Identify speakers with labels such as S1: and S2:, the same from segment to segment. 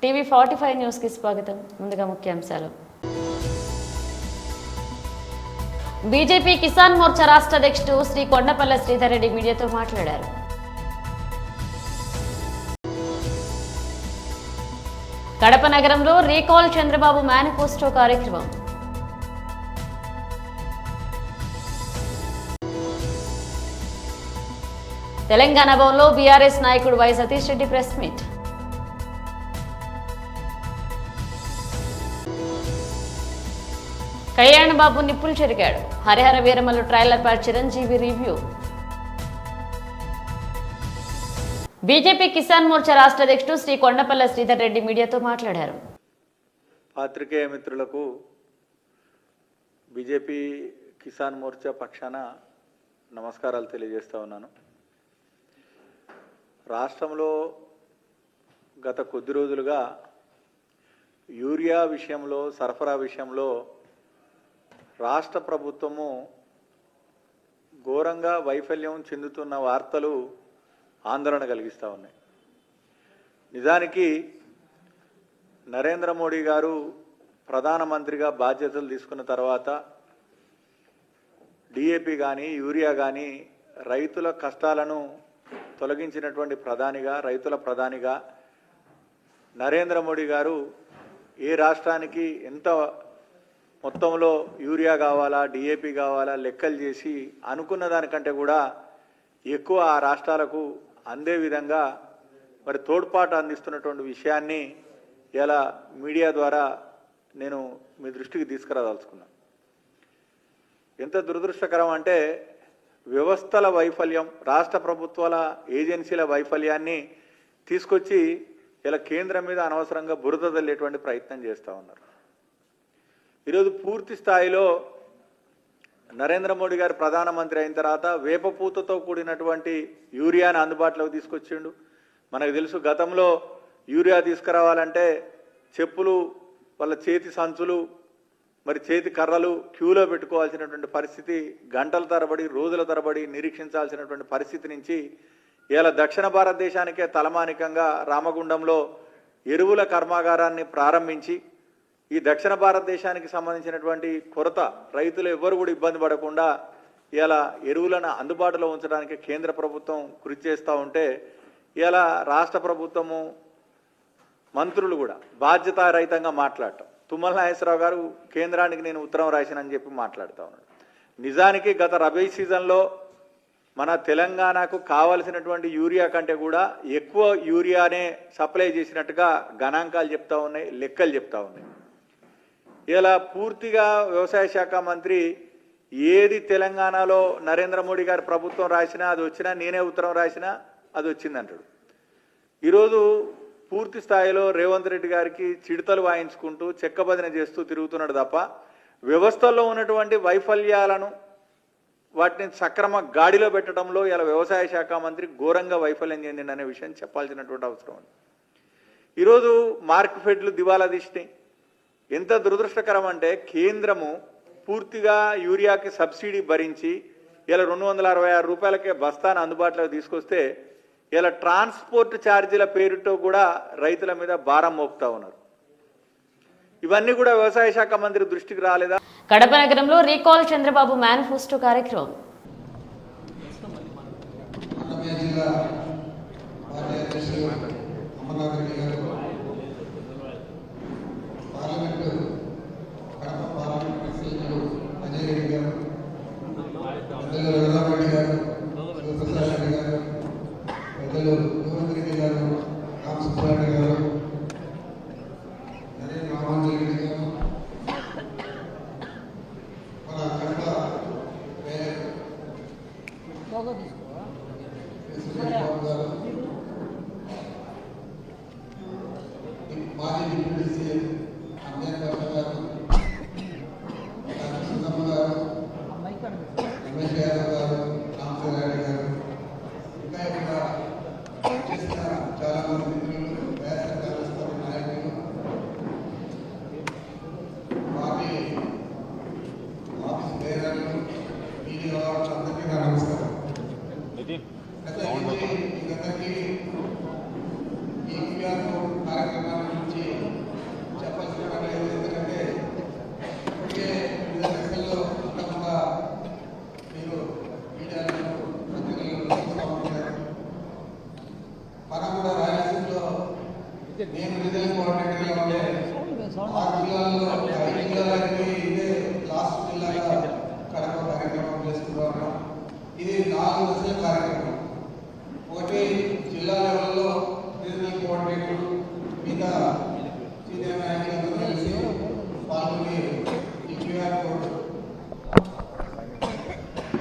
S1: TV 45 news కి స్వాగతం. ముందుగా ముఖ్యాంశాలు. బీజేపీ కిసాన్ మోర్చా రాష్ట్ర అధ్యక్షుడు శ్రీ కొండపల్లి శ్రీధర్ రెడ్డి మీడియాతో మాట్లాడారు. కడప నగరంలో రీకాల్ చంద్రబాబు మేనిఫెస్టో కార్యక్రమం. తెలంగాణ భవన్లో బీఆర్ఎస్ నాయకుడు Y Satish Reddy press meet. Kalyan Babu నిప్పులు చెరిగాడు. హరిహర వీరమల్లు ట్రైలర్ పై చిరంజీవి రివ్యూ. బీజేపీ కిసాన్ మోర్చా రాష్ట్ర అధ్యక్షుడు శ్రీ కొండపల్లి శ్రీధర్ రెడ్డి మీడియాతో మాట్లాడారు.
S2: పాత్రికేయ మిత్రులకు బీజేపీ కిసాన్ మోర్చా పక్షాన నమస్కారాలు తెలియజేస్తా ఉన్నాను. రాష్ట్రంలో గత కొద్ది రోజులుగా యూరియా విషయంలో, సరఫరా విషయంలో రాష్ట్ర ప్రభుత్వము ఘోరంగా వైఫల్యం చెందుతున్న వార్తలు ఆందోళన కలిగిస్తూ ఉన్నాయి. నిజానికి నరేంద్ర మోడీ గారు ప్రధానమంత్రిగా బాధ్యతలు తీసుకున్న తర్వాత డిఏపి కానీ, యూరియా కానీ రైతుల కష్టాలను తొలగించినటువంటి ప్రధానిగా, రైతుల ప్రధానిగా నరేంద్ర మోడీ గారు ఏ రాష్ట్రానికి ఎంత మొత్తంలో యూరియా కావాలా, డిఏపి కావాలా లెక్కలు చేసి అనుకున్న దానికంటే కూడా ఎక్కువ ఆ రాష్ట్రాలకు అందే విధంగా మరి తోడ్పాటు అందిస్తున్నటువంటి విషయాన్ని ఇలా మీడియా ద్వారా నేను మీ దృష్టికి తీసుకురాదలుచుకున్నాను. ఎంత దురదృష్టకరం అంటే వ్యవస్థల వైఫల్యం, రాష్ట్ర ప్రభుత్వాల ఏజెన్సీల వైఫల్యాన్ని తీసుకొచ్చి ఇలా కేంద్రం మీద అనవసరంగా బురద తల్లేటువంటి ప్రయత్నం చేస్తూ ఉన్నారు. ఈరోజు పూర్తి స్థాయిలో నరేంద్ర మోడీ గారు ప్రధానమంత్రి అయిన తర్వాత వేపపూతతో కూడినటువంటి యూరియాని అందుబాటులోకి తీసుకొచ్చిండు. మనకు తెలుసు, గతంలో యూరియా తీసుకురావాలంటే చెప్పులు, వాళ్ళ చేతి సంచులు, మరి చేతి కర్రలు క్యూలో పెట్టుకోవాల్సినటువంటి పరిస్థితి, గంటల తరబడి, రోజుల తరబడి నిరీక్షించాల్సినటువంటి పరిస్థితి నుంచి ఇలా దక్షిణ భారతదేశానికే తలమానికంగా రామగుండంలో ఎరువుల కర్మాగారాన్ని ప్రారంభించి ఈ దక్షిణ భారతదేశానికి సంబంధించినటువంటి కొరత, రైతులు ఎవ్వరు కూడా ఇబ్బంది పడకుండా ఇలా ఎరువులను అందుబాటులో ఉంచడానికి కేంద్ర ప్రభుత్వం కృషి చేస్తూ ఉంటే ఇలా రాష్ట్ర ప్రభుత్వము మంత్రులు కూడా బాధ్యతారహితంగా మాట్లాడటం. తుమ్మల నాగేశ్వరరావు గారు కేంద్రానికి నేను ఉత్తరం రాసినని చెప్పి మాట్లాడుతూ ఉన్నాడు. నిజానికి గత రబీ సీజన్లో మన తెలంగాణకు కావలసినటువంటి యూరియా కంటే కూడా ఎక్కువ యూరియానే సప్లై చేసినట్టుగా గణాంకాలు చెప్తా ఉన్నాయి, లెక్కలు చెప్తా ఉన్నాయి. ఇలా పూర్తిగా వ్యవసాయ శాఖ మంత్రి ఏది తెలంగాణలో నరేంద్ర మోడీ గారి ప్రభుత్వం రాసినా అది వచ్చినా, నేనే ఉత్తరం రాసినా అది వచ్చిందంటాడు. ఈరోజు పూర్తి స్థాయిలో రేవంత్ రెడ్డి గారికి చిడతలు వాయించుకుంటూ చెక్కబదిన చేస్తూ తిరుగుతున్నాడు తప్ప వ్యవస్థల్లో ఉన్నటువంటి వైఫల్యాలను వాటిని సక్రమ గాడిలో పెట్టడంలో ఇలా వ్యవసాయ శాఖ మంత్రి ఘోరంగా వైఫల్యం చెందిందనే విషయం చెప్పాల్సినటువంటి అవసరం ఉంది. ఈరోజు మార్కెఫెడ్లు దివాలా తీసినాయి. ఎంత దురదృష్టకరం అంటే కేంద్రము పూర్తిగా యూరియాకి సబ్సిడీ భరించి ఇలా 266 రూపాయలకే బస్తాను అందుబాటులోకి తీసుకొస్తే ఇలా ట్రాన్స్పోర్ట్ ఛార్జీల పేరుతో కూడా రైతుల మీద భారం మోపుతా ఉన్నారు. ఇవన్నీ కూడా వ్యవసాయ శాఖ మంత్రి దృష్టికి రాలేదా?
S1: కడప నగరంలో రీకాల్ చంద్రబాబు మేనిఫెస్టో కార్యక్రమం.
S3: కార్యక్రమాల నుంచి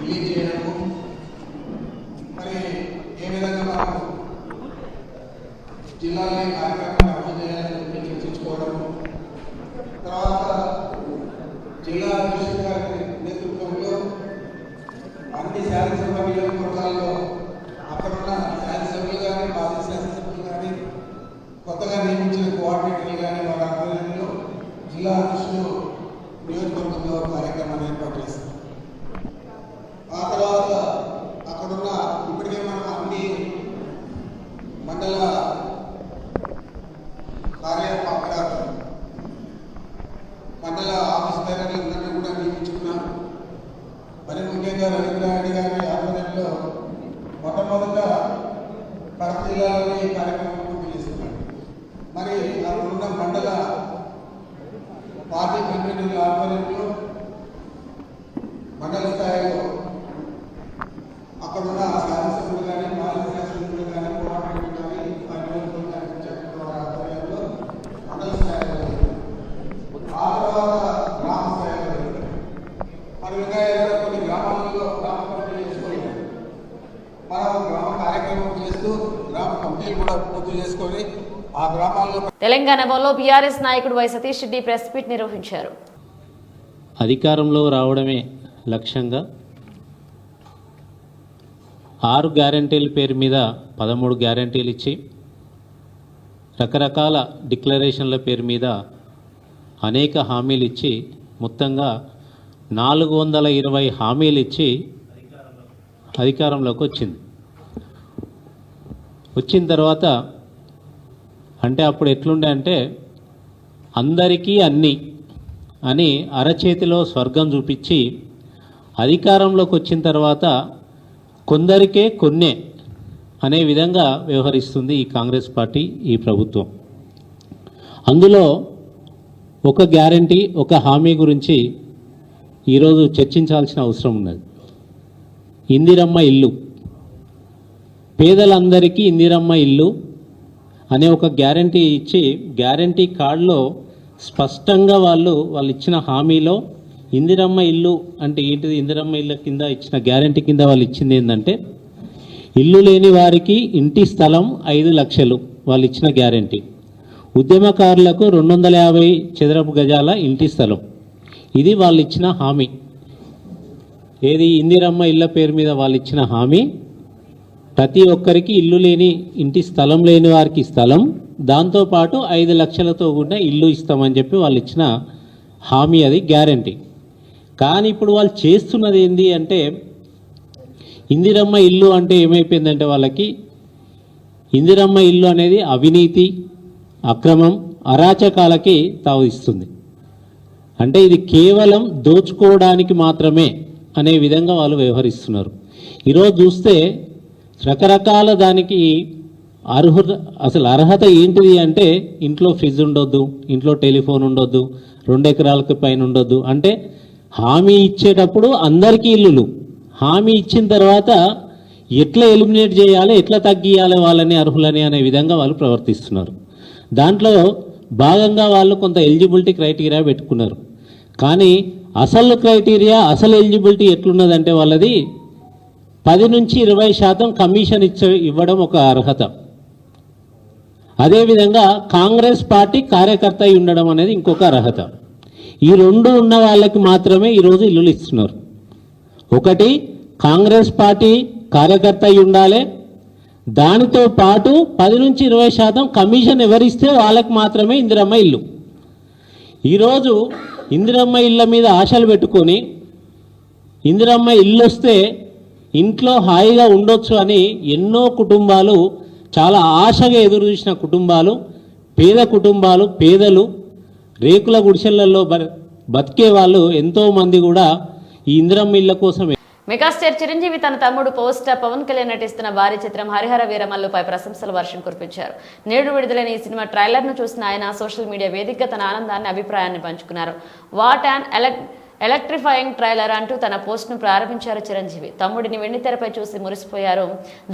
S3: రిలీజ్ చేయడము, మరి ఏ విధంగా మనం జిల్లాలోని కార్యక్రమాన్ని అమలు చేయాలని చర్చించుకోవడము, తర్వాత జిల్లా అధ్యక్షుడి గారి నేతృత్వంలో అన్ని శాసనసభ నియోజకవర్గాల్లో అక్కడున్న శాసనసభ్యులు కానీ మాజీ శాసనసభ్యులు కానీ కొత్తగా నియమించిన కోఆర్డినేటర్లు కానీ వారి ఆధ్వర్యంలో జిల్లా అధ్యక్షులు నియోజకవర్గంలో కార్యక్రమాన్ని ఏర్పాటు చేస్తారు. ఆ తర్వాత అక్కడున్న ఇప్పటికే మనం అన్ని మండల మండల ఆఫీస్ డైరెక్టర్లందరినీ కూడా నియమించుకున్నాం. మరి ముఖ్యంగా రవీంద్రారెడ్డి గారి ఆధ్వర్యంలో మొట్టమొదట కడప జిల్లాలోని కార్యక్రమం పూర్తి చేస్తున్నాం. మరి అక్కడున్న మండల పార్టీ కన్వీనర్ల ఆధ్వర్యంలో మండల స్థాయిలో అక్కడున్న శాసనసభ్యులు కానీ మాజీ శాసనసభ్యులు కానీ కోఆర్డినేటర్లు కానీ ఆధ్వర్యంలో మండల స్థాయిలో, ఆ తర్వాత గ్రామ స్థాయిలో, మరి ఇంకా కొన్ని గ్రామాలలో గ్రామ కమిటీలు చేసుకొని మనం గ్రామ కార్యక్రమం చేస్తూ గ్రామ కమిటీలు కూడా పూర్తి చేసుకొని ఆ గ్రామాల్లో
S1: తెలంగాణలో బీఆర్ఎస్ నాయకుడు Y Satish Reddy press meet నిర్వహించారు.
S4: అధికారంలో రావడమే లక్ష్యంగా 6 గ్యారంటీల పేరు మీద 13 గ్యారంటీలు ఇచ్చి రకరకాల డిక్లరేషన్ల పేరు మీద అనేక హామీలు ఇచ్చి మొత్తంగా 420 హామీలు ఇచ్చి అధికారంలోకి వచ్చిన తర్వాత అంటే అప్పుడు ఎట్లుండే అంటే అందరికీ అన్నీ అని అరచేతిలో స్వర్గం చూపించి అధికారంలోకి వచ్చిన తర్వాత కొందరికే కొన్నే అనే విధంగా వ్యవహరిస్తుంది ఈ కాంగ్రెస్ పార్టీ, ఈ ప్రభుత్వం. అందులో ఒక గ్యారంటీ, ఒక హామీ గురించి ఈరోజు చర్చించాల్సిన అవసరం ఉన్నది. ఇందిరమ్మ ఇల్లు, పేదలందరికీ ఇందిరమ్మ ఇల్లు అనే ఒక గ్యారంటీ ఇచ్చి గ్యారంటీ కార్డులో స్పష్టంగా వాళ్ళు ఇచ్చిన హామీలో ఇందిరమ్మ ఇల్లు అంటే ఏంటిది, ఇందిరమ్మ ఇళ్ళ కింద ఇచ్చిన గ్యారంటీ కింద వాళ్ళు ఇచ్చింది ఏంటంటే ఇల్లు లేని వారికి ఇంటి స్థలం 5 లక్షలు వాళ్ళు ఇచ్చిన గ్యారంటీ, ఉద్యమకారులకు 250 చదరపు గజాల ఇంటి స్థలం, ఇది వాళ్ళు ఇచ్చిన హామీ. ఏది ఇందిరమ్మ ఇళ్ళ పేరు మీద వాళ్ళు ఇచ్చిన హామీ, ప్రతి ఒక్కరికి ఇల్లు లేని ఇంటి స్థలం లేని వారికి స్థలం, దాంతోపాటు 5 లక్షలతో కూడా ఇల్లు ఇస్తామని చెప్పి వాళ్ళు ఇచ్చిన హామీ, అది గ్యారంటీ. కానీ ఇప్పుడు వాళ్ళు చేస్తున్నది ఏంటి అంటే ఇందిరమ్మ ఇల్లు అంటే ఏమైపోయిందంటే వాళ్ళకి ఇందిరమ్మ ఇల్లు అనేది అవినీతి, అక్రమం, అరాచకాలకి తావిస్తుంది. అంటే ఇది కేవలం దోచుకోవడానికి మాత్రమే అనే విధంగా వాళ్ళు వ్యవహరిస్తున్నారు. ఈరోజు చూస్తే రకరకాల దానికి అర్హత ఏంటిది అంటే ఇంట్లో ఫ్రిడ్జ్ ఉండొద్దు, ఇంట్లో టెలిఫోన్ ఉండొద్దు, 2 ఎకరాలకు పైన ఉండొద్దు. అంటే హామీ ఇచ్చేటప్పుడు అందరికీ ఇల్లులు, హామీ ఇచ్చిన తర్వాత ఎట్లా ఎలిమినేట్ చేయాలి, ఎట్లా తగ్గియాలి వాళ్ళని అర్హులని అనే విధంగా వాళ్ళు ప్రవర్తిస్తున్నారు. దాంట్లో భాగంగా వాళ్ళు కొంత ఎలిజిబిలిటీ క్రైటీరియా పెట్టుకున్నారు. కానీ అసలు క్రైటీరియా, అసలు ఎలిజిబిలిటీ ఎట్లున్నదంటే వాళ్ళది 10 నుంచి 20% కమిషన్ ఇవ్వడం ఒక అర్హత. అదేవిధంగా కాంగ్రెస్ పార్టీ కార్యకర్త అయి ఉండడం అనేది ఇంకొక అర్హత. ఈ 2 ఉన్న వాళ్ళకి మాత్రమే ఈరోజు ఇల్లులు ఇస్తున్నారు. ఒకటి కాంగ్రెస్ పార్టీ కార్యకర్త అయి ఉండాలి, దానితో పాటు 10 నుంచి 20% కమిషన్ ఎవరిస్తే వాళ్ళకి మాత్రమే ఇందిరమ్మ ఇల్లు. ఈరోజు ఇందిరమ్మ ఇళ్ళ మీద ఆశలు పెట్టుకొని ఇందిరమ్మ ఇల్లు వస్తే ఇంట్లో హాయిగా ఉండొచ్చు అని ఎన్నో కుటుంబాలు, చాలా ఆశగా ఎదురు చూసిన కుటుంబాలు, పేద కుటుంబాలు, పేదలు, రేకుల గుడిసెలలో బతికే వాళ్ళు ఎంతోమంది కూడా ఈ ఇందిరమ్మ ఇళ్ళ కోసం.
S1: మెగాస్టార్ చిరంజీవి తన తమ్ముడు పవర్ స్టార్ పవన్ కళ్యాణ్ నటిస్తున్న భారీ చిత్రం హరిహర వీరమల్లుపై ప్రశంసల వర్షం కురిపించారు. నేడు విడుదలైన ఈ సినిమా ట్రైలర్ను చూసిన ఆయన సోషల్ మీడియా వేదికగా తన ఆనందాన్ని, అభిప్రాయాన్ని పంచుకున్నారు. వాట్ అండ్ ఎలక్ట్రిఫైయింగ్ ట్రైలర్ అంటూ తన పోస్ట్ను ప్రారంభించారు చిరంజీవి. తమ్ముడిని వెండితెరపై చూసి మురిసిపోయారు.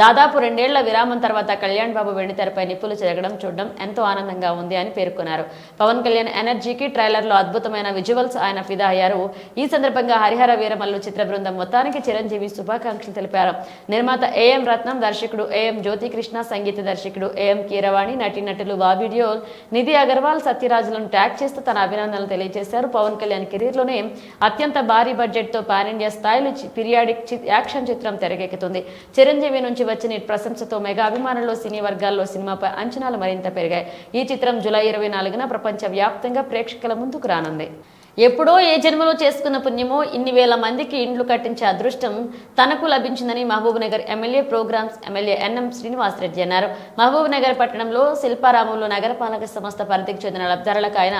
S1: దాదాపు 2 ఏళ్ల విరామం తర్వాత కళ్యాణ్ బాబు వెండితెరపై నిప్పులు చెరగడం చూడడం ఎంతో ఆనందంగా ఉంది అని పేర్కొన్నారు. పవన్ కళ్యాణ్ ఎనర్జీకి ట్రైలర్లో అద్భుతమైన విజువల్స్ ఆయన ఫిదా అయ్యారు. ఈ సందర్భంగా హరిహర వీరమల్లు చిత్ర బృందం మొత్తానికి చిరంజీవి శుభాకాంక్షలు తెలిపారు. నిర్మాత ఏఎం రత్నం, దర్శకుడు ఏఎం జ్యోతికృష్ణ, సంగీత దర్శకుడు ఏఎం కీరవాణి, నటీనటులు బాబీ డియోల్, నిధి అగర్వాల్, సత్యరాజులను ట్యాగ్ చేస్తూ తన అభినందనలు తెలియజేశారు. పవన్ కళ్యాణ్ కెరీర్లోనే అత్యంత భారీ బడ్జెట్తో పాన్ ఇండియా స్థాయిలో పీరియాడిక్ యాక్షన్ చిత్రం తెరకెక్కుతుంది. చిరంజీవి నుంచి వచ్చిన ప్రశంసతో మెగా అభిమానుల్లో సినీ వర్గాల్లో సినిమాపై అంచనాలు మరింత పెరిగాయి. ఈ చిత్రం జూలై 24న ప్రపంచ వ్యాప్తంగా ప్రేక్షకుల ముందుకు రానుంది. ఎప్పుడో ఏ జన్మలో చేసుకున్న పుణ్యమో ఇన్ని వేల మందికి ఇండ్లు కట్టించే అదృష్టం తనకు లభించిందని Mahabubnagar MLA programmes MLA NM Srinivasareddy అన్నారు. మహబూబ్ నగర్ పట్టణంలో శిల్పారామంలో నగరపాలక సంస్థ పరిధికి చెందిన లబ్ధిదారులకు ఆయన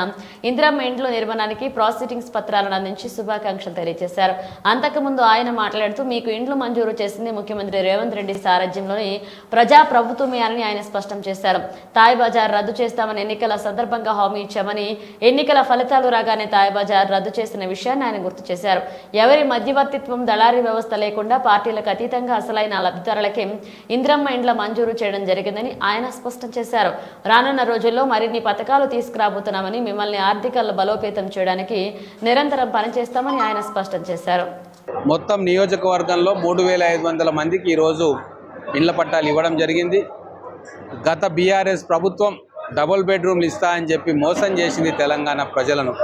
S1: ఇందిరమ్మ ఇండ్ల నిర్మాణానికి ప్రాసిడింగ్స్ పత్రాలను అందించి శుభాకాంక్షలు తెలియజేశారు. అంతకుముందు ఆయన మాట్లాడుతూ మీకు ఇండ్లు మంజూరు చేసింది ముఖ్యమంత్రి రేవంత్ రెడ్డి సారథ్యంలోని ప్రజా ప్రభుత్వమే అని ఆయన స్పష్టం చేశారు. తాయ్ బజార్ రద్దు చేస్తామని ఎన్నికల సందర్భంగా హామీ ఇచ్చామని, ఎన్నికల ఫలితాలు రాగానే తాయ్ బజార్ రద్దు చేసిన విషయాన్ని ఆయన గుర్తు చేశారు. ఎవరి మధ్యవర్తిత్వం, దళారీ వ్యవస్థ లేకుండా పార్టీలకు అతీతంగా అసలైన లబ్ధిదారులకే ఇందిరమ్మ ఇండ్ల మంజూరు చేయడం జరిగిందని ఆయన స్పష్టం చేశారు. రానున్న రోజుల్లో మరిన్ని పథకాలు తీసుకురాబోతున్నామని, మిమ్మల్ని ఆర్థికంగా బలోపేతం చేయడానికి నిరంతరం పనిచేస్తామని ఆయన స్పష్టం చేశారు.
S5: మొత్తం నియోజకవర్గంలో 3500 మందికి ఈరోజు ఇండ్ల పట్టాలు ఇవ్వడం జరిగింది. గత బీఆర్ఎస్ ప్రభుత్వం డబుల్ బెడ్రూమ్లు ఇస్తా అని చెప్పి మోసం చేసింది తెలంగాణ ప్రజలను.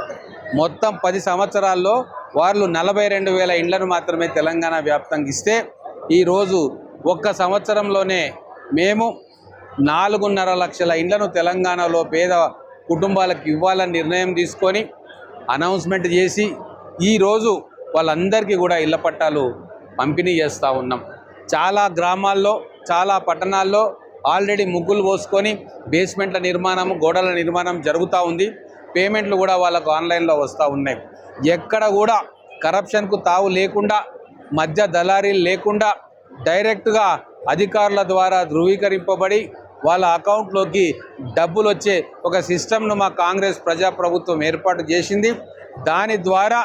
S5: మొత్తం 10 సంవత్సరాల్లో వాళ్ళు 42,000 ఇండ్లను మాత్రమే తెలంగాణ వ్యాప్తంగా ఇస్తే, ఈరోజు ఒక్క సంవత్సరంలోనే మేము 4.5 లక్షల ఇండ్లను తెలంగాణలో పేద కుటుంబాలకు ఇవ్వాలని నిర్ణయం తీసుకొని అనౌన్స్మెంట్ చేసి ఈరోజు వాళ్ళందరికీ కూడా ఇళ్ల పట్టాలు పంపిణీ చేస్తూ ఉన్నాం. చాలా గ్రామాల్లో, చాలా పట్టణాల్లో ఆల్రెడీ ముగ్గులు పోసుకొని బేస్మెంట్ల నిర్మాణం, గోడల నిర్మాణం జరుగుతూ ఉంది. పేమెంట్లు కూడా వాళ్ళకు ఆన్లైన్లో వస్తూ ఉన్నాయి. ఎక్కడ కూడా కరప్షన్కు తావు లేకుండా, మధ్య దళారీలు లేకుండా డైరెక్ట్గా అధికారుల ద్వారా ధృవీకరింపబడి వాళ్ళ అకౌంట్లోకి డబ్బులు వచ్చే ఒక సిస్టమ్ను మా కాంగ్రెస్ ప్రజాప్రభుత్వం ఏర్పాటు చేసింది. దాని ద్వారా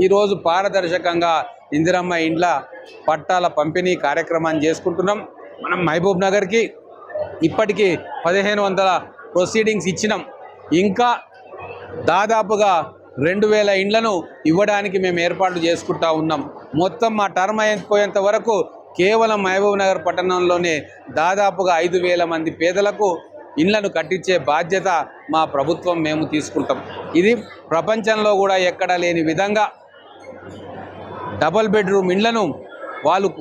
S5: ఈరోజు పారదర్శకంగా ఇందిరమ్మ ఇండ్ల పట్టాల పంపిణీ కార్యక్రమాన్ని చేసుకుంటున్నాం. మనం మహబూబ్ నగర్కి ఇప్పటికీ 1500 ప్రొసీడింగ్స్ ఇచ్చినాం. ఇంకా దాదాపుగా 2000 ఇండ్లను ఇవ్వడానికి మేము ఏర్పాట్లు చేసుకుంటా ఉన్నాం. మొత్తం మా టర్మ్ అయిపోయేంత వరకు కేవలం మహబూబ్ నగర్ పట్టణంలోనే దాదాపుగా 5,000 మంది పేదలకు ఇండ్లను కట్టించే బాధ్యత మా ప్రభుత్వం మేము తీసుకుంటాం. ఇది ప్రపంచంలో కూడా ఎక్కడా లేని విధంగా డబుల్ బెడ్రూమ్ ఇండ్లను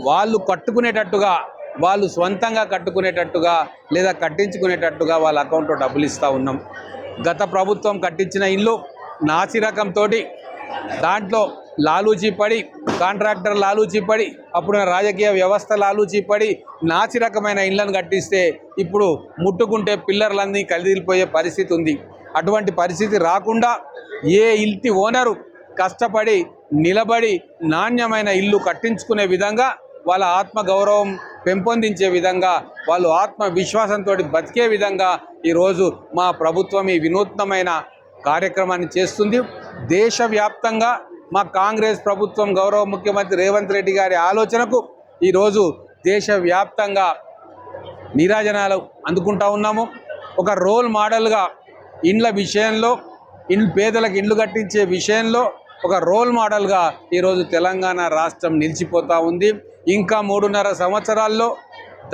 S5: వాళ్ళు కట్టుకునేటట్టుగా, వాళ్ళు సొంతంగా కట్టుకునేటట్టుగా లేదా కట్టించుకునేటట్టుగా వాళ్ళ అకౌంట్లో డబ్బులు ఇస్తూ ఉన్నాం. గత ప్రభుత్వం కట్టించిన ఇల్లు నాసిరకంతో, దాంట్లో లాలూచీ పడి, కాంట్రాక్టర్ లాలూచీ పడి, అప్పుడు రాజకీయ వ్యవస్థ లాలూచీ పడి నాసిరకమైన ఇళ్లను కట్టిస్తే ఇప్పుడు ముట్టుకుంటే పిల్లర్లన్నీ కదిలిపోయే పరిస్థితి ఉంది. అటువంటి పరిస్థితి రాకుండా ఏ ఇంటి ఓనరు కష్టపడి నిలబడి నాణ్యమైన ఇల్లు కట్టించుకునే విధంగా, వాళ్ళ ఆత్మగౌరవం పెంపొందించే విధంగా, వాళ్ళు ఆత్మవిశ్వాసంతో బతికే విధంగా ఈరోజు మా ప్రభుత్వం ఈ వినూత్నమైన కార్యక్రమాన్ని చేస్తుంది. దేశవ్యాప్తంగా మా కాంగ్రెస్ ప్రభుత్వం, గౌరవ ముఖ్యమంత్రి రేవంత్ రెడ్డి గారి ఆలోచనకు ఈరోజు దేశవ్యాప్తంగా నీరాజనాలు అందుకుంటా ఉన్నాము. ఒక రోల్ మోడల్గా ఇండ్ల విషయంలో, పేదలకు ఇండ్లు కట్టించే విషయంలో ఒక రోల్ మోడల్గా ఈరోజు తెలంగాణ రాష్ట్రం నిలిచిపోతూ ఉంది. ఇంకా 3.5 సంవత్సరాల్లో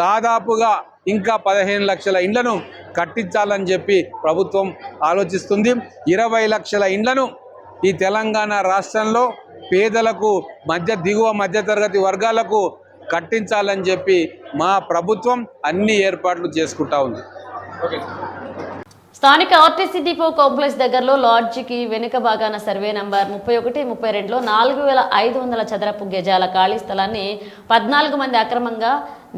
S5: దాదాపుగా ఇంకా 15 లక్షల ఇండ్లను కట్టించాలని చెప్పి ప్రభుత్వం ఆలోచిస్తుంది. 20 లక్షల ఇండ్లను ఈ తెలంగాణ రాష్ట్రంలో పేదలకు, దిగువ మధ్యతరగతి వర్గాలకు కట్టించాలని చెప్పి మా ప్రభుత్వం అన్ని ఏర్పాట్లు చేసుకుంటా ఉంది.
S1: స్థానిక ఆర్టీసీ డిపో కాంప్లెక్స్ దగ్గరలో లాడ్జికి వెనుక భాగాన సర్వే నంబర్ 31, 32లో 4,500 చదరపు గజాల ఖాళీ స్థలాన్ని 14 మంది అక్రమంగా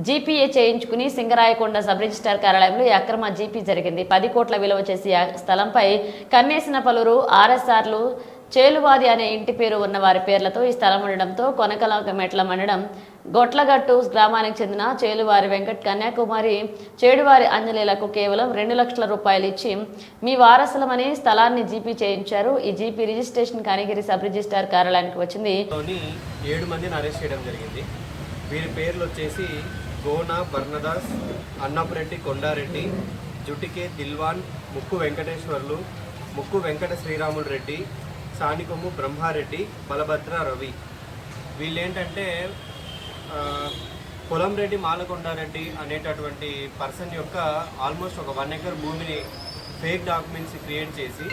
S1: జీపీఏ చేయించుకుని సింగరాయకొండ సబ్ రిజిస్ట్రార్ కార్యాలయంలో ఈ అక్రమ జీపీ జరిగింది. 10 కోట్ల విలువ చేసి స్థలంపై కన్నేసిన పలువురు ఆర్ఎస్ఆర్లు చేలువాది అనే ఇంటి పేరు ఉన్న వారి పేర్లతో ఈ స్థలం ఉండడంతో కొనకలమెట్ల మండలం గొట్లగట్టు గ్రామానికి చెందిన చేలువారి వెంకట్ కన్యాకుమారి చేడువారి అంజలీలకు కేవలం 2 లక్షల రూపాయలు ఇచ్చి మీ వారసులమని స్థలాన్ని జీపీ చేయించారు. ఈ GP registration Kanigiri sub registrar కార్యాలయానికి వచ్చింది.
S6: 7 మందిని అరెస్ట్ చేయడం జరిగింది. వీరి పేర్లు వచ్చేసి గోనా బర్నదాస్, అన్నపురెడ్డి కొండారెడ్డి, జుటికే దిల్వాన్, ముక్కు వెంకటేశ్వర్లు, ముక్కు వెంకట శ్రీరాములు రెడ్డి, సానికొమ్ము బ్రహ్మారెడ్డి, బలభద్ర రవి. వీళ్ళేంటంటే పొలంరెడ్డి మాలకొండారెడ్డి అనేటటువంటి పర్సన్ యొక్క ఆల్మోస్ట్ ఒక 1 ఎకర్ భూమిని ఫేక్ డాక్యుమెంట్స్ క్రియేట్ చేసి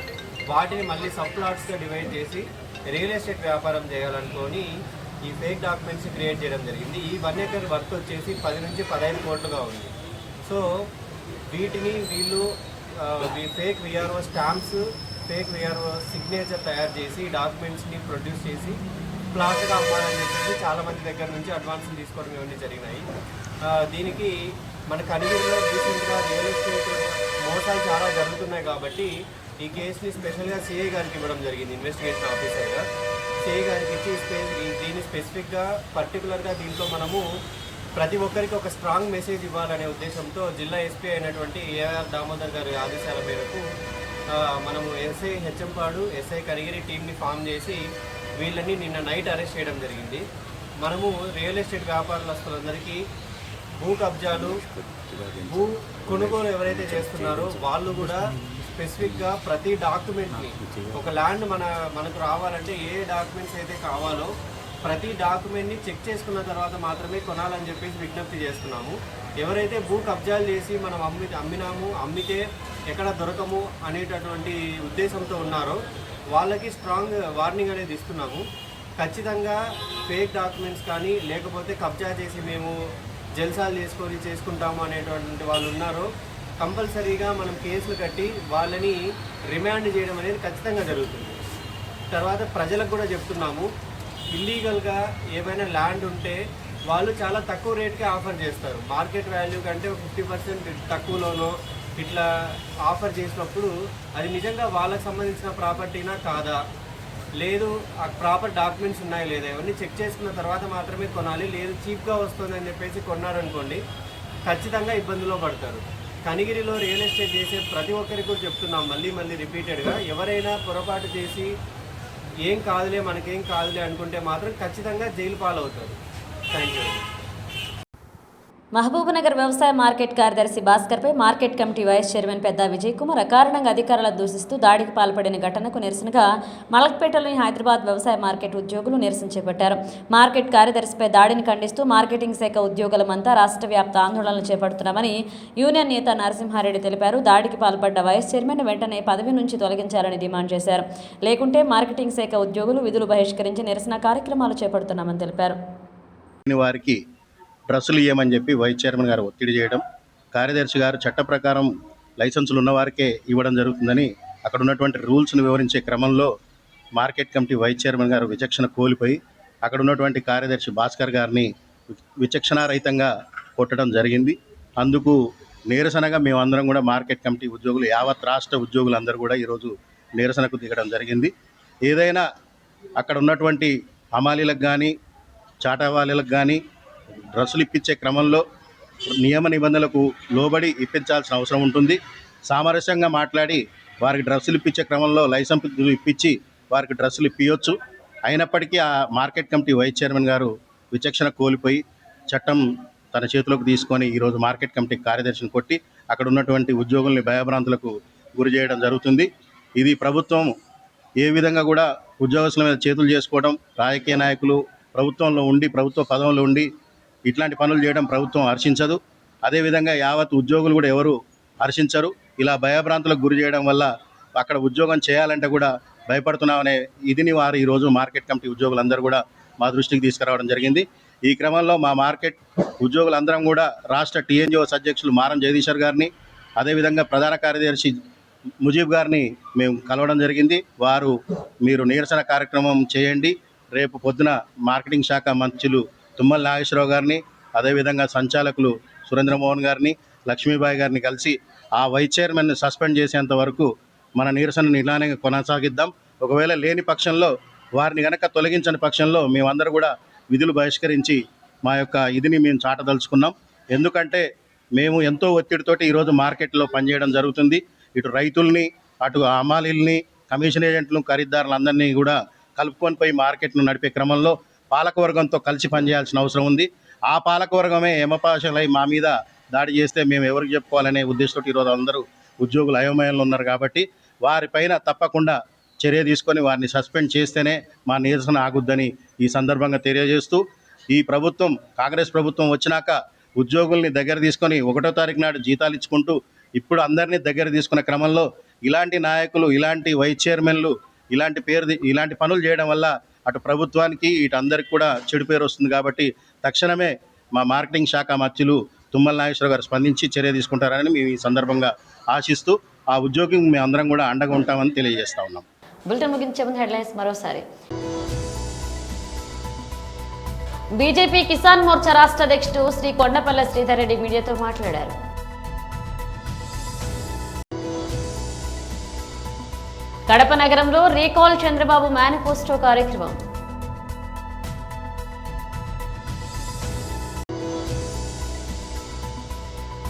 S6: వాటిని మళ్ళీ సబ్ ప్లాట్స్గా డివైడ్ చేసి రియల్ ఎస్టేట్ వ్యాపారం చేయాలనుకొని ఈ ఫేక్ డాక్యుమెంట్స్ క్రియేట్ చేయడం జరిగింది. ఈ 1 ఎకర్ వర్త్ వచ్చేసి 10 నుంచి 15 కోట్లుగా ఉంది. సో వీటిని వీళ్ళు fake VRO stamps, fake VRO signature తయారు చేసి డాక్యుమెంట్స్ని ప్రొడ్యూస్ చేసి ప్లాట్గా అమ్మాలని చెప్పేసి చాలామంది దగ్గర నుంచి అడ్వాన్సులు తీసుకోవడం ఇవన్నీ జరిగినాయి. దీనికి మన కనిగిరిలో రీసెంట్గా రియల్ ఎస్టేట్ మోసాలు చాలా జరుగుతున్నాయి కాబట్టి ఈ కేసుని స్పెషల్గా సిఐ గారికి ఇవ్వడం జరిగింది. ఇన్వెస్టిగేషన్ ఆఫీసర్గా సిఐ గారికి ఇచ్చి దీన్ని స్పెసిఫిక్గా పర్టికులర్గా దీంట్లో మనము ప్రతి ఒక్కరికి ఒక స్ట్రాంగ్ మెసేజ్ ఇవ్వాలనే ఉద్దేశంతో జిల్లా ఎస్పీ అయినటువంటి ఏఆర్ దామోదర్ గారి ఆదేశాల మేరకు మనము ఎస్ఐ హెచ్ఎంపాడు, ఎస్ఐ కనిగిరి టీంని ఫామ్ చేసి వీళ్ళని నిన్న నైట్ అరెస్ట్ చేయడం జరిగింది. మనము రియల్ ఎస్టేట్ వ్యాపారస్తులందరికీ భూ కబ్జాలు, భూ కొనుగోలు ఎవరైతే చేస్తున్నారో వాళ్ళు కూడా స్పెసిఫిక్గా ప్రతి డాక్యుమెంట్ని, ఒక ల్యాండ్ మనకు రావాలంటే ఏ డాక్యుమెంట్స్ అయితే కావాలో ప్రతి డాక్యుమెంట్ని చెక్ చేసుకున్న తర్వాత మాత్రమే కొనాలని చెప్పేసి విజ్ఞప్తి చేస్తున్నాము. ఎవరైతే భూ కబ్జాలు చేసి మనం అమ్మితే ఎక్కడ దొరకము అనేటటువంటి ఉద్దేశంతో ఉన్నారో వాళ్ళకి స్ట్రాంగ్ వార్నింగ్ అనేది ఇస్తున్నాము. ఖచ్చితంగా ఫేక్ డాక్యుమెంట్స్ కానీ లేకపోతే కబ్జా చేసి మేము జల్సాలు చేసుకుంటాము అనేటువంటి వాళ్ళు ఉన్నారో కంపల్సరీగా మనం కేసులు కట్టి వాళ్ళని రిమాండ్ చేయడం అనేది ఖచ్చితంగా జరుగుతుంది. తర్వాత ప్రజలకు కూడా చెప్తున్నాము, ఇల్లీగల్గా ఏమైనా ల్యాండ్ ఉంటే వాళ్ళు చాలా తక్కువ రేట్కే ఆఫర్ చేస్తారు. మార్కెట్ వాల్యూ కంటే 50% తక్కువలోనో ఇట్లా ఆఫర్ చేసినప్పుడు అది నిజంగా వాళ్ళకి సంబంధించిన ప్రాపర్టీనా కాదా, లేదు ఆ ప్రాపర్ డాక్యుమెంట్స్ ఉన్నాయా లేదా ఇవన్నీ చెక్ చేసుకున్న తర్వాత మాత్రమే కొనాలి. లేదు చీప్గా వస్తుందని చెప్పేసి కొన్నారనుకోండి ఖచ్చితంగా ఇబ్బందులో పడతారు. కనిగిరిలో రియల్ ఎస్టేట్ చేసే ప్రతి ఒక్కరికి కూడా చెప్తున్నాం మళ్ళీ రిపీటెడ్గా, ఎవరైనా పొరపాటు చేసి ఏం కాదులే మనకేం కాదులే అనుకుంటే మాత్రం ఖచ్చితంగా జైలు పాలవుతారు. Thank you.
S1: మహబూబ్నగర్ వ్యవసాయ మార్కెట్ కార్యదర్శి భాస్కర్పై మార్కెట్ కమిటీ వైస్ చైర్మన్ పెద్ద విజయ్ కుమార్ అకారణంగా అధికారులను దూషిస్తూ దాడికి పాల్పడిన ఘటనకు నిరసనగా మలక్పేటలోని హైదరాబాద్ వ్యవసాయ మార్కెట్ ఉద్యోగులు నిరసన చేపట్టారు. మార్కెట్ కార్యదర్శిపై దాడిని ఖండిస్తూ మార్కెటింగ్ శాఖ ఉద్యోగులమంతా రాష్ట్ర వ్యాప్త ఆందోళనలు చేపడుతున్నామని యూనియన్ నేత నరసింహారెడ్డి తెలిపారు. దాడికి పాల్పడ్డ వైస్ చైర్మన్ వెంటనే పదవి నుంచి తొలగించాలని డిమాండ్ చేశారు. లేకుంటే మార్కెటింగ్ శాఖ ఉద్యోగులు విధులు బహిష్కరించి నిరసన కార్యక్రమాలు చేపడుతున్నామని తెలిపారు.
S7: వారికి డ్రస్సులు ఇవ్వమని చెప్పి వైస్ చైర్మన్ గారు ఒత్తిడి చేయడం, కార్యదర్శి గారు చట్ట ప్రకారం లైసెన్సులు ఉన్నవారికే ఇవ్వడం జరుగుతుందని అక్కడ ఉన్నటువంటి రూల్స్ను వివరించే క్రమంలో మార్కెట్ కమిటీ వైస్ చైర్మన్ గారు విచక్షణ కోల్పోయి అక్కడ ఉన్నటువంటి కార్యదర్శి భాస్కర్ గారిని విచక్షణారహితంగా కొట్టడం జరిగింది. అందుకు నిరసనగా మేమందరం కూడా మార్కెట్ కమిటీ ఉద్యోగులు, యావత్ రాష్ట్ర ఉద్యోగులందరూ కూడా ఈరోజు నిరసనకు దిగడం జరిగింది. ఏదైనా అక్కడ ఉన్నటువంటి హమాలీలకు కానీ చాటావాలీలకు కానీ డ్రస్సులు ఇప్పించే క్రమంలో నియమ నిబంధనలకు లోబడి ఇప్పించాల్సిన అవసరం ఉంటుంది. సామరస్యంగా మాట్లాడి వారికి డ్రస్సులు ఇప్పించే క్రమంలో లైసెన్స్ ఇప్పించి వారికి డ్రస్సులు ఇప్పించవచ్చు. అయినప్పటికీ ఆ మార్కెట్ కమిటీ వైస్ చైర్మన్ గారు విచక్షణ కోల్పోయి చట్టం తన చేతిలోకి తీసుకొని ఈరోజు మార్కెట్ కమిటీ కార్యదర్శిని కొట్టి అక్కడ ఉన్నటువంటి ఉద్యోగుల్ని భయభ్రాంతులకు గురి చేయడం జరుగుతుంది. ఇది ప్రభుత్వం ఏ విధంగా కూడా ఉద్యోగస్తుల మీద చేతులు చేసుకోవడం, రాజకీయ నాయకులు ప్రభుత్వంలో ఉండి ప్రభుత్వ పదవుల్లో ఉండి ఇట్లాంటి పనులు చేయడం ప్రభుత్వం హర్షించదు. అదేవిధంగా యావత్ ఉద్యోగులు కూడా ఎవరు హర్షించరు. ఇలా భయభ్రాంతులకు గురి చేయడం వల్ల అక్కడ ఉద్యోగం చేయాలంటే కూడా భయపడుతున్నామనే ఇదిని వారు ఈరోజు మార్కెట్ కమిటీ ఉద్యోగులందరూ కూడా మా దృష్టికి తీసుకురావడం జరిగింది. ఈ క్రమంలో మా మార్కెట్ ఉద్యోగులందరం కూడా రాష్ట్ర టీఎన్జిఓస్ అధ్యక్షులు మారం జగదీశ్వర్ గారిని, అదేవిధంగా ప్రధాన కార్యదర్శి ముజీబ్ గారిని మేము కలవడం జరిగింది. వారు మీరు నిరసన కార్యక్రమం చేయండి, రేపు పొద్దున మార్కెటింగ్ శాఖ మంత్రులు తుమ్మల నాగేశ్వరరావు గారిని, అదేవిధంగా సంచాలకులు సురేంద్రమోహన్ గారిని, లక్ష్మీబాయి గారిని కలిసి ఆ వైస్ చైర్మన్ని సస్పెండ్ చేసేంత వరకు మన నిరసనను ఇలానే కొనసాగిద్దాం. ఒకవేళ లేని పక్షంలో వారిని గనక తొలగించని పక్షంలో మేమందరూ కూడా విధులు బహిష్కరించి మా యొక్క ఇదిని మేము చాటదలుచుకున్నాం. ఎందుకంటే మేము ఎంతో ఒత్తిడితోటి ఈరోజు మార్కెట్లో పనిచేయడం జరుగుతుంది. ఇటు రైతుల్ని, అటు హమాలీల్ని, కమిషన్ ఏజెంట్లు, ఖరీదారులందరినీ కూడా కలుపుకొని పోయి మార్కెట్ను నడిపే క్రమంలో పాలకవర్గంతో కలిసి పనిచేయాల్సిన అవసరం ఉంది. ఆ పాలకవర్గమే యమపాశలై మా మీద దాడి చేస్తే మేము ఎవరికి చెప్పుకోవాలనే ఉద్దేశంతో ఈరోజు అందరూ ఉద్యోగులు అయోమయంలో ఉన్నారు. కాబట్టి వారిపైన తప్పకుండా చర్య తీసుకొని వారిని సస్పెండ్ చేస్తేనే మా నిరసన ఆగుద్దని ఈ సందర్భంగా తెలియజేస్తూ, ఈ ప్రభుత్వం కాంగ్రెస్ ప్రభుత్వం వచ్చినాక ఉద్యోగుల్ని దగ్గర తీసుకొని 1వ తారీఖు నాడు జీతాలు ఇచ్చుకుంటూ ఇప్పుడు అందరినీ దగ్గర తీసుకునే క్రమంలో ఇలాంటి నాయకులు, ఇలాంటి వైస్ చైర్మన్లు ఇలాంటి పనులు చేయడం వల్ల అటు ప్రభుత్వానికి ఇటు అందరికి కూడా చెడు పేరు వస్తుంది. కాబట్టి తక్షణమే మా మార్కెటింగ్ శాఖ మంత్రులు తుమ్మల నాగేశ్వరరావు గారు స్పందించి చర్య తీసుకుంటారని మేము ఈ సందర్భంగా ఆశిస్తూ ఆ ఉద్యోగికి మేము అందరం కూడా అండగా ఉంటామని తెలియజేస్తా ఉన్నాం.
S1: బులెటిన్ ముగించే ముందు హెడ్లైన్స్ మరోసారి. బీజేపీ కిసాన్ మోర్చా రాష్ట్ర అధ్యక్షుడు శ్రీ కొండపల్లి శ్రీధర్ రెడ్డి మీడియాతో మాట్లాడారు. కడప నగరంలో రీకాల్ చంద్రబాబు మేనిఫెస్టో కార్యక్రమం.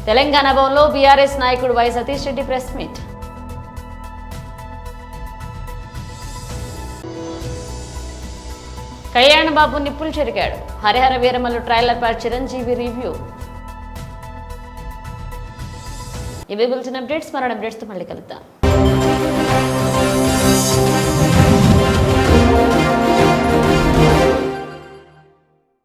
S1: తెలంగాణ భవన్లో బీఆర్ఎస్ నాయకుడు Y Satish Reddy press meet. Kalyan Babu నిప్పులు చెరిగాడు. హరిహర వీరమల్లు ట్రైలర్ పై చిరంజీవి రివ్యూ. ఇవి బులెటిన్ అప్డేట్స్. మరో అప్డేట్స్తో మళ్ళీ కలుద్దాం.